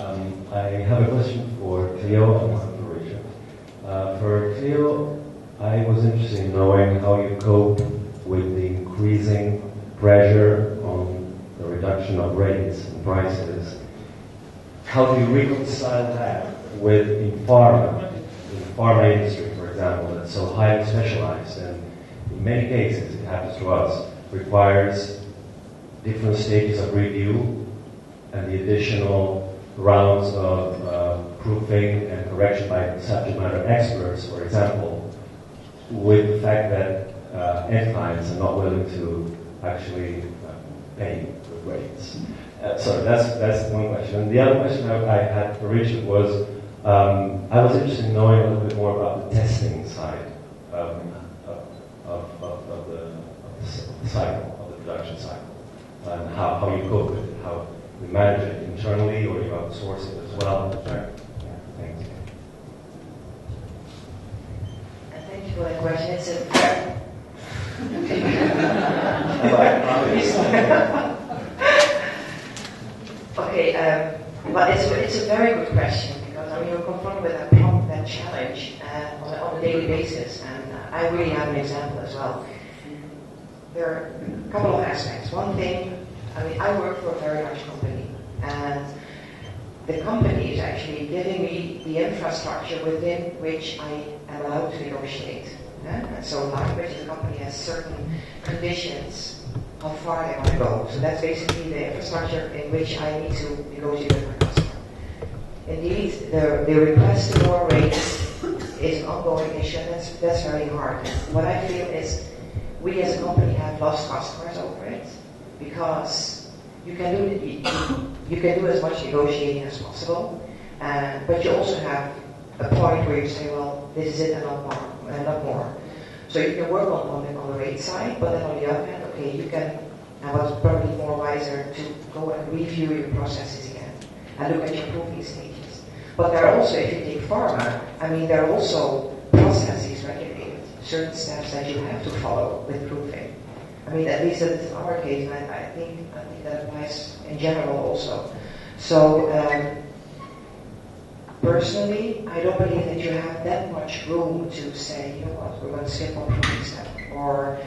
I have a question for Cleo and one for Richard. For Cleo, I was interested in knowing how you cope with the increasing pressure on the reduction of rates and prices. How do you reconcile that with in pharma industry, for example, that's so highly specialized and in many cases, it happens to us, requires different stages of review and the additional rounds of proofing and correction by subject matter experts, for example, with the fact that end clients are not willing to actually pay good rates. So that's one question. And the other question I had for Richard was, I was interested in knowing a little bit more about the testing side of the cycle, of the production cycle, and how you cope with it, how you manage it internally, or you outsource it as well. Sure. Yeah, thanks. Thank you for the question. It's a okay, well, it's a very good question because you're confronted with that challenge on a daily basis, and I really have an example as well. There are a couple of aspects. One thing, I work for a very large company, and the company is actually giving me the infrastructure within which I am allowed to negotiate. And so language in the company has certain conditions how far they want to go. So that's basically the infrastructure in which I need to negotiate with my customer. Indeed, the request to lower rates is an ongoing issue, and that's very hard. What I feel is we as a company have lost customers over it because you can do as much negotiating as possible, but you also have a point where you say, well, this is it and not more. So you can work on the rate side, but then on the other hand, okay, you can, and what's probably more wiser, to go and review your processes again and look at your proofing stages. But there are also, if you take pharma, there are also processes regulated, certain steps that you have to follow with proofing. At least in our case, and I think that applies in general also. So, personally, I don't believe that you have that much room to say, you know what, we're going to skip one proofing step, or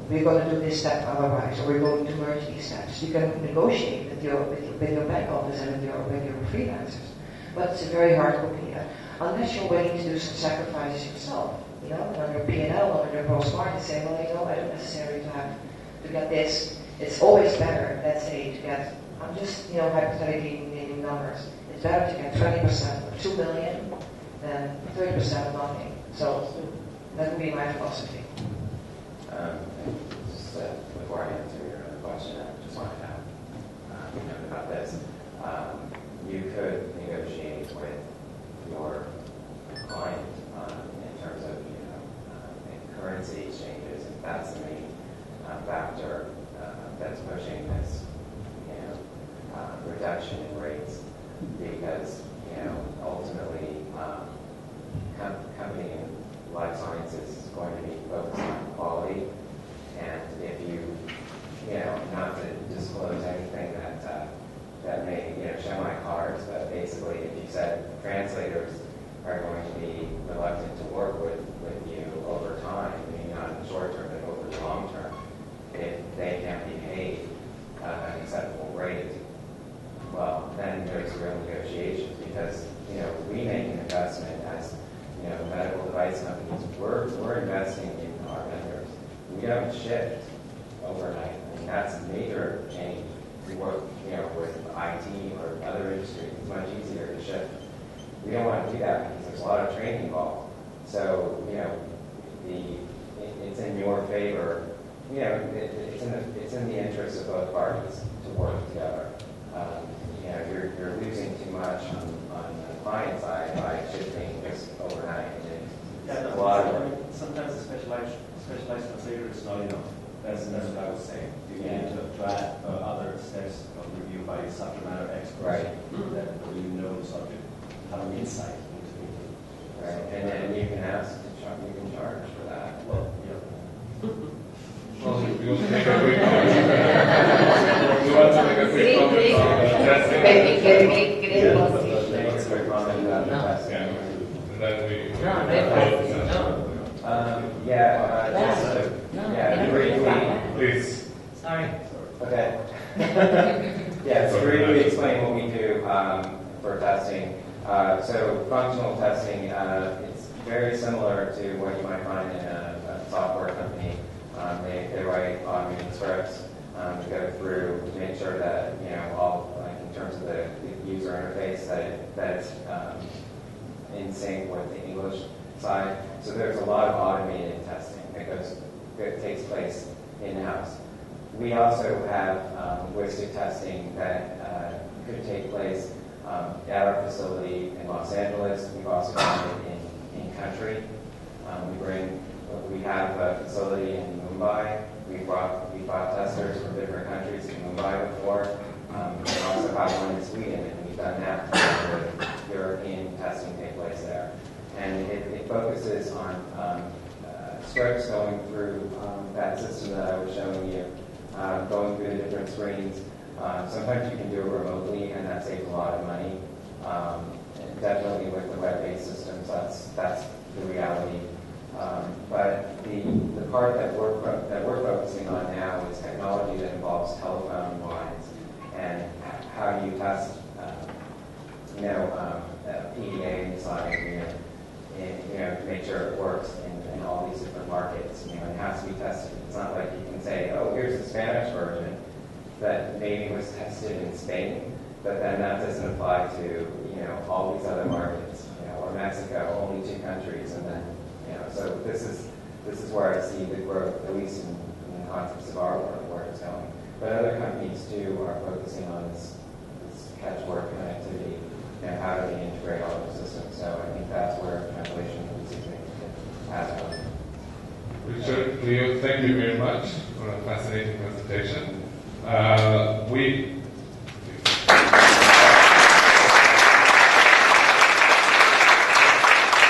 we're going to do this step otherwise, or we're going to merge these steps. You can negotiate with your back office and with your freelancers, but it's a very hard cookie, unless you're willing to do some sacrifices yourself. On your P&L, on your gross margin, say, well, I don't necessarily have to get this. It's always better, let's say, to get, I'm just, hypothetically naming numbers. It's better to get 20% of 2 million than 30% of nothing. So that would be my philosophy. Just before I answer your question, I just wanted to have a note about this. You could negotiate with your client in terms of currency exchanges, if that's the main factor that's pushing this reduction in rates, because ultimately company in life sciences is going to be focused on quality, and if you not to disclose anything that may show my cards, but basically if you said translators are going to be reluctant to work with you over time, maybe not in the short term, but over the long term, if they can't be paid an acceptable rate, well, then there's real negotiations, because we make an investment as medical device companies. We're investing in our vendors. We don't shift overnight. That's a major change. We work with IT or other industries. It's much easier to shift. We don't want to do that because there's a lot of training involved. So, it's in your favor. It's in the interest of both parties to work together. You're losing too much on the client side by shifting just overnight. A lot of work. Sometimes a specialized translator is not enough. That's what I was saying. You need to add other steps of review by subject matter experts that really know the subject, have an insight into it. Right, and you can ask, you can charge for that. Well, yeah. Well, we want to make a quick comment. We want to make a quick comment on testing. Thanks for commenting about the testing. And then we. Please. Sorry. Okay. Yeah, so briefly explain what we do for testing. So functional testing, it's very similar to what you might find in a software company. They write automated scripts to go through to make sure that, all, like in terms of the user interface, that it's in sync with the English side. So there's a lot of automated testing that takes place in-house. We also have linguistic testing that could take place at our facility in Los Angeles. We've also done it in country. We have a facility in Mumbai. We brought testers from different countries to Mumbai before. We also have one in Sweden, and we've done that where European testing take place there. And it focuses on scripts going through that system that I was showing you, going through the different screens. Sometimes you can do it remotely, and that saves a lot of money. And definitely with the web-based systems, that's the reality. But the part that we're focusing on now is technology that involves telephone lines and how do you test, PDA inside, to make sure it works in all these different markets. It has to be tested. It's not like you can say, oh, here's the Spanish version that maybe was tested in Spain, but then that doesn't apply to all these other markets, or Mexico, only 2 countries, and then so this is where I see the growth, at least in the context of our work, where it's going. But other companies too are focusing on this catchword connectivity and how do they integrate all those systems. So I think that's where translation is significant as well. Richard, Cleo, thank you very much for a fascinating presentation. We